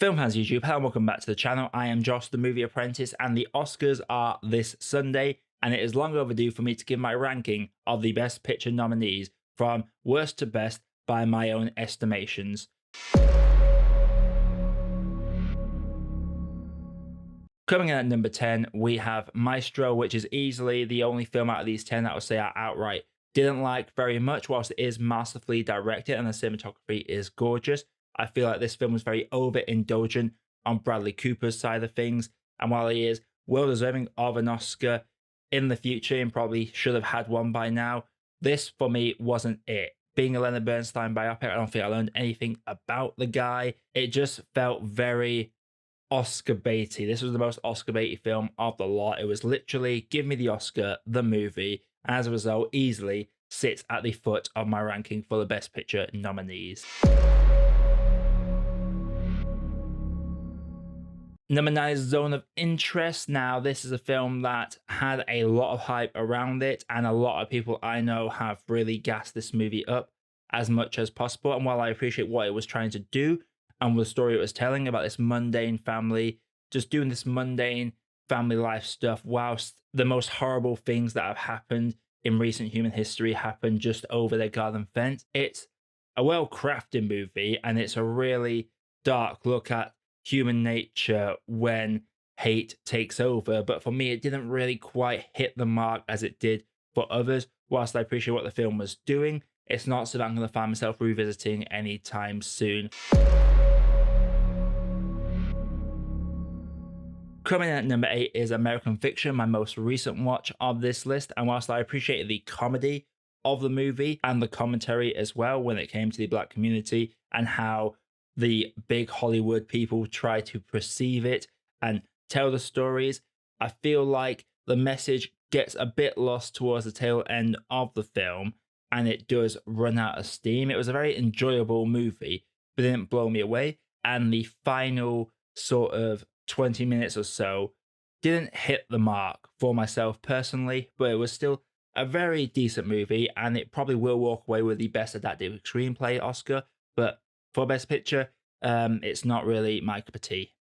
Film fans YouTube, hello and welcome back to the channel. I am Josh, the Movie Apprentice, and the Oscars are this Sunday, and it is long overdue for me to give my ranking of the Best Picture nominees from worst to best by my own estimations. Coming in at number 10, we have Maestro, which is easily the only film out of these 10 that I would say I outright didn't like very much. Whilst it is masterfully directed and the cinematography is gorgeous, I feel like this film was very overindulgent on Bradley Cooper's side of things. And while he is well deserving of an Oscar in the future and probably should have had one by now, this for me wasn't it. Being a Leonard Bernstein biopic, I don't think I learned anything about the guy. It just felt very Oscar baity. This was the most Oscar baity film of the lot. It was literally give me the Oscar, the movie, and as a result, easily sits at the foot of my ranking for the Best Picture nominees. Number 9 is Zone of Interest. Now, this is a film that had a lot of hype around it, and a lot of people I know have really gassed this movie up as much as possible. And while I appreciate what it was trying to do and the story it was telling about this mundane family, just doing this mundane family life stuff, whilst the most horrible things that have happened in recent human history happened just over their garden fence, it's a well-crafted movie, and it's a really dark look at human nature when hate takes over. But for me, it didn't really quite hit the mark as it did for others. Whilst I appreciate what the film was doing, it's not something I'm going to find myself revisiting anytime soon. Coming in at number 8 is American Fiction, my most recent watch of this list. And whilst I appreciated the comedy of the movie and the commentary as well when it came to the Black community and how the big Hollywood people try to perceive it and tell the stories, I feel like the message gets a bit lost towards the tail end of the film and it does run out of steam. It was a very enjoyable movie, but it didn't blow me away. And the final sort of 20 minutes or so didn't hit the mark for myself personally, but it was still a very decent movie, and it probably will walk away with the Best Adapted Screenplay Oscar, but for Best Picture, it's not really my cup of tea.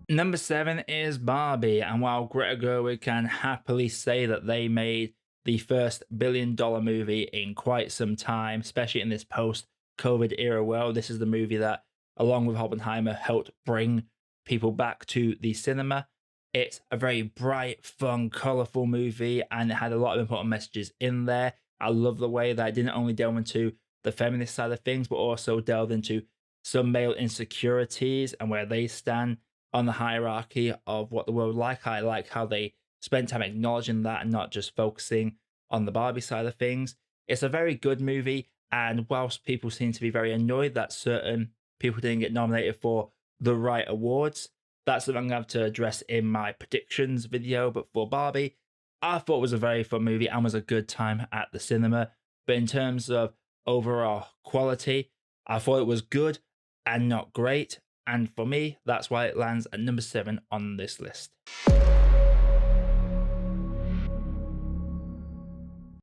Number 7 is Barbie, and while Greta Gerwig can happily say that they made the first billion-dollar movie in quite some time, especially in this post-COVID era world, this is the movie that, along with Oppenheimer, helped bring people back to the cinema. It's a very bright, fun, colourful movie, and it had a lot of important messages in there. I love the way that it didn't only delve into the feminist side of things, but also delved into some male insecurities and where they stand on the hierarchy of what the world like. I like how they spent time acknowledging that and not just focusing on the Barbie side of things. It's a very good movie, and whilst people seem to be very annoyed that certain people didn't get nominated for the right awards, that's something I'm going to have to address in my predictions video. But for Barbie, I thought it was a very fun movie and was a good time at the cinema. But in terms of overall quality, I thought it was good and not great. And for me, that's why it lands at number 7 on this list.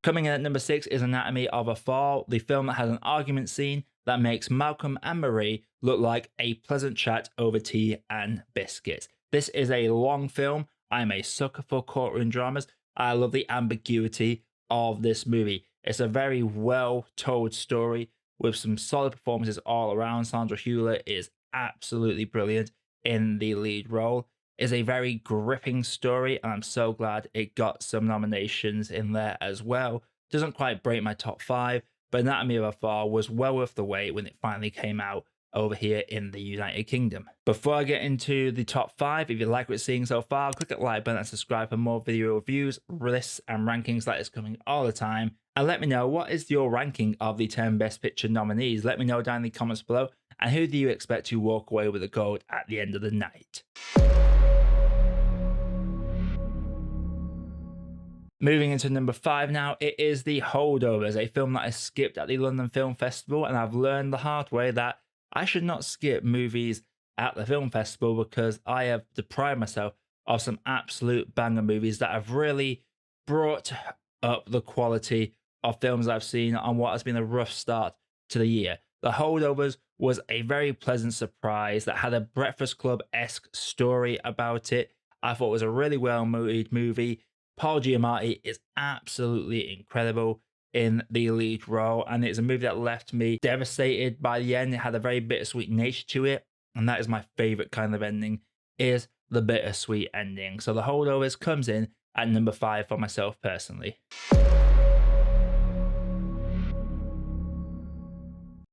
Coming in at number 6 is Anatomy of a Fall, the film that has an argument scene that makes Malcolm and Marie look like a pleasant chat over tea and biscuits. This is a long film. I'm a sucker for courtroom dramas. I love the ambiguity of this movie. It's a very well-told story with some solid performances all around. Sandra Hüller is absolutely brilliant in the lead role. It's a very gripping story, and I'm so glad it got some nominations in there as well. Doesn't quite break my top 5, but Anatomy of a Fall was well worth the wait when it finally came out over here in the United Kingdom. Before I get into the top 5, if you like what you're seeing so far, click that like button and subscribe for more video reviews, lists, and rankings like this coming all the time. And let me know, what is your ranking of the 10 Best Picture nominees? Let me know down in the comments below. And who do you expect to walk away with the gold at the end of the night? Moving into number 5 now, it is The Holdovers, a film that I skipped at the London Film Festival, and I've learned the hard way that I should not skip movies at the film festival because I have deprived myself of some absolute banger movies that have really brought up the quality of films I've seen on what has been a rough start to the year. The Holdovers was a very pleasant surprise that had a Breakfast Club-esque story about it. I thought it was a really well-made movie. Paul Giamatti is absolutely incredible in the lead role, and it's a movie that left me devastated by the end. It had a very bittersweet nature to it, and that is my favorite kind of ending, is the bittersweet ending. So The Holdovers comes in at number 5 for myself personally.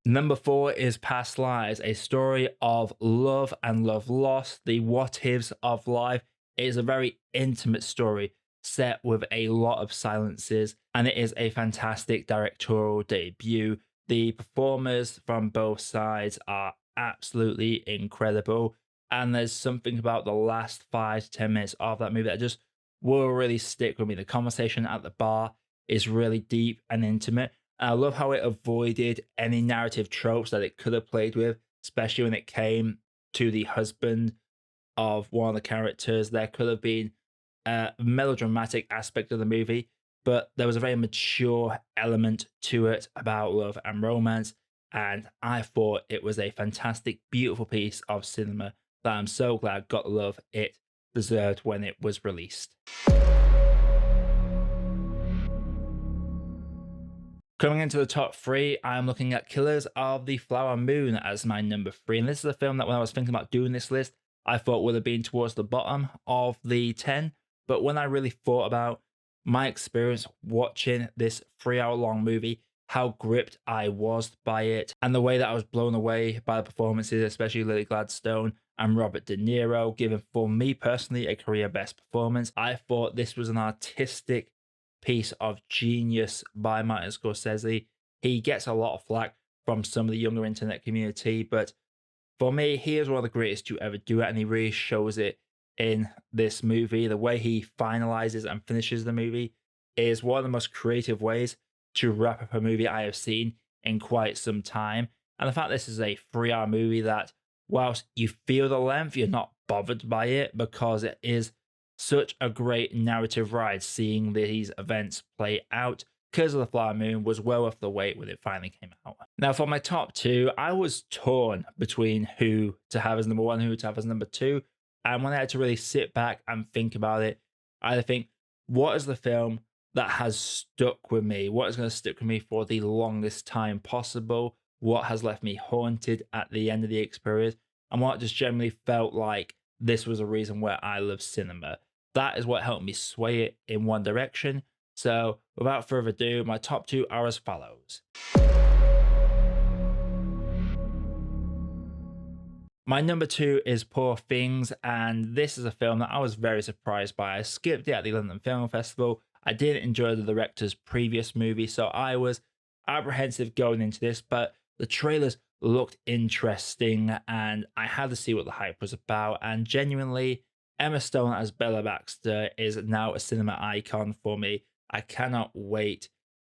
Number 4 is Past Lives, a story of love and love lost, the what ifs of life. It is a very intimate story set with a lot of silences, and it is a fantastic directorial debut. The performers from both sides are absolutely incredible, and there's something about the last 5 to 10 minutes of that movie that just will really stick with me. The conversation at the bar is really deep and intimate. I love how it avoided any narrative tropes that it could have played with, especially when it came to the husband of one of the characters. There could have been a melodramatic aspect of the movie, but there was a very mature element to it about love and romance. And I thought it was a fantastic, beautiful piece of cinema that I'm so glad got the love it deserved when it was released. Coming into the top 3, I'm looking at Killers of the Flower Moon as my number 3. And this is a film that when I was thinking about doing this list, I thought would have been towards the bottom of the 10. But when I really thought about my experience watching this 3-hour long movie, how gripped I was by it, and the way that I was blown away by the performances, especially Lily Gladstone and Robert De Niro, giving for me personally a career best performance, I thought this was an artistic piece of genius by Martin Scorsese. He gets a lot of flack from some of the younger internet community, but for me, he is one of the greatest to ever do it, and he really shows it in this movie. The way he finalizes and finishes the movie is one of the most creative ways to wrap up a movie I have seen in quite some time. And the fact this is a 3-hour movie that, whilst you feel the length, you're not bothered by it because it is such a great narrative ride seeing these events play out. Killers of the Flower Moon was well worth the wait when it finally came out. Now, for my top 2, I was torn between who to have as number 1, who to have as number 2. And when I had to really sit back and think about it, I had to think, what is the film that has stuck with me? What is going to stick with me for the longest time possible? What has left me haunted at the end of the experience? And what just generally felt like this was a reason where I love cinema. That is what helped me sway it in one direction. So without further ado, my top 2 are as follows. My number 2 is Poor Things, and this is a film that I was very surprised by. I skipped it at the London Film Festival. I didn't enjoy the director's previous movie, so I was apprehensive going into this, but the trailers looked interesting, and I had to see what the hype was about, and genuinely, Emma Stone as Bella Baxter is now a cinema icon for me. I cannot wait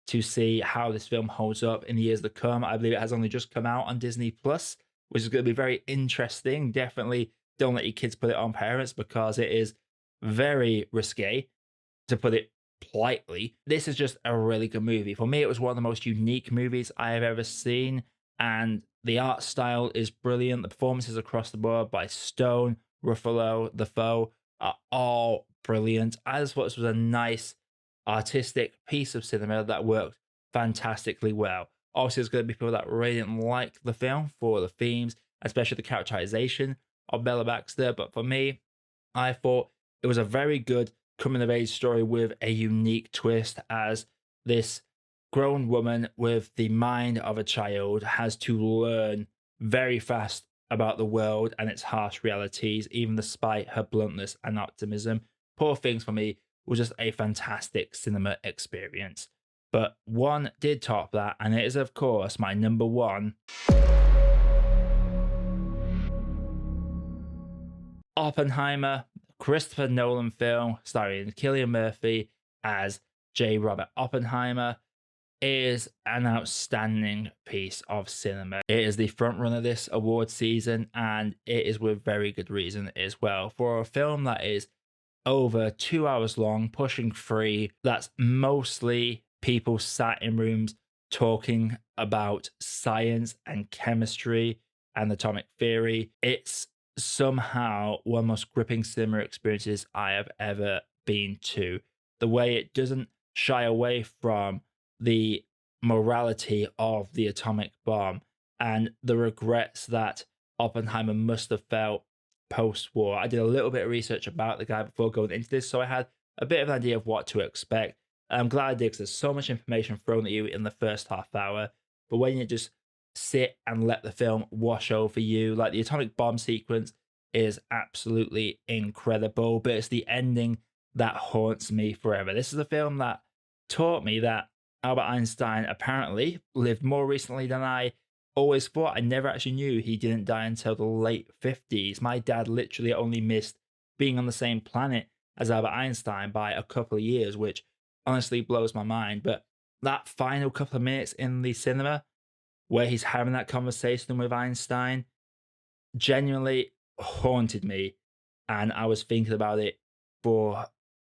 to see how this film holds up in the years to come. I believe it has only just come out on Disney Plus, which is going to be very interesting. Definitely don't let your kids put it on parents because it is very risque, to put it politely. This is just a really good movie. For me, it was one of the most unique movies I have ever seen, and the art style is brilliant. The performances across the board by Stone, Ruffalo, Dafoe are all brilliant. I just thought this was a nice artistic piece of cinema that worked fantastically well. Obviously, there's going to be people that really didn't like the film for the themes, especially the characterization of Bella Baxter. But for me, I thought it was a very good coming of age story with a unique twist, as this grown woman with the mind of a child has to learn very fast about the world and its harsh realities, even despite her bluntness and optimism. Poor Things for me was just a fantastic cinema experience. But one did top that, and it is, of course, my number 1. Oppenheimer, Christopher Nolan film starring Cillian Murphy as J. Robert Oppenheimer, is an outstanding piece of cinema. It is the frontrunner this award season, and it is with very good reason as well. For a film that is over 2 hours long, pushing 3, that's mostly people sat in rooms talking about science and chemistry and atomic theory. It's somehow one of the most gripping cinema experiences I have ever been to. The way it doesn't shy away from the morality of the atomic bomb and the regrets that Oppenheimer must have felt post war. I did a little bit of research about the guy before going into this, so I had a bit of an idea of what to expect. I'm glad I did because there's so much information thrown at you in the first half hour. But when you just sit and let the film wash over you, like the atomic bomb sequence is absolutely incredible, but it's the ending that haunts me forever. This is a film that taught me that Albert Einstein apparently lived more recently than I always thought. I never actually knew he didn't die until the late 50s. My dad literally only missed being on the same planet as Albert Einstein by a couple of years, which honestly blows my mind. But that final couple of minutes in the cinema where he's having that conversation with Einstein genuinely haunted me. And I was thinking about it for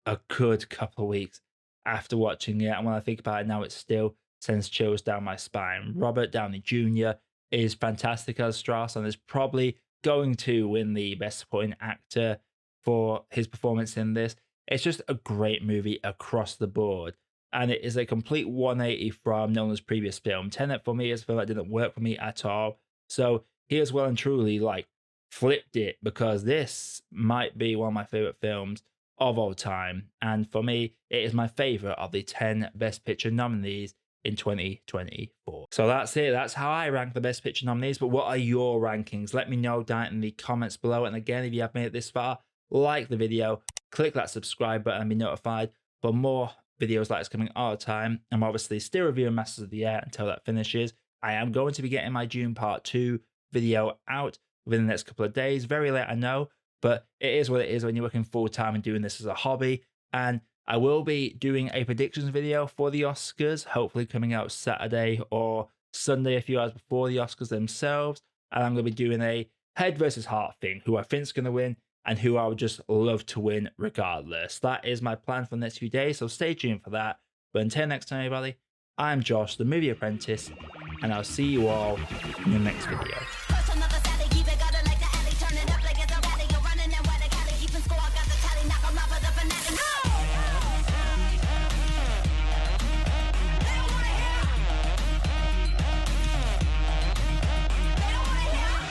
a good couple of weeks after watching it. And when I think about it now, it still sends chills down my spine. Robert Downey Jr. is fantastic as Strauss and is probably going to win the Best Supporting Actor for his performance in this. It's just a great movie across the board. And it is a complete 180 from Nolan's previous film. Tenet for me is a film that didn't work for me at all. So he has well and truly like flipped it, because this might be one of my favorite films of all time. And for me, it is my favorite of the 10 Best Picture nominees in 2024. So that's it. That's how I rank the Best Picture nominees. But what are your rankings? Let me know down in the comments below. And again, if you have made it this far, like the video, click that subscribe button and be notified for more videos like this coming all the time. I'm obviously still reviewing Masters of the Air until that finishes. I am going to be getting my June Part 2 video out within the next couple of days. Very late, I know, but it is what it is when you're working full time and doing this as a hobby. And I will be doing a predictions video for the Oscars, hopefully coming out Saturday or Sunday, a few hours before the Oscars themselves. And I'm going to be doing a head versus heart thing, who I think is going to win and who I would just love to win regardless. That is my plan for the next few days, so stay tuned for that. But until next time, everybody, I'm Josh, the Movie Apprentice, and I'll see you all in the next video.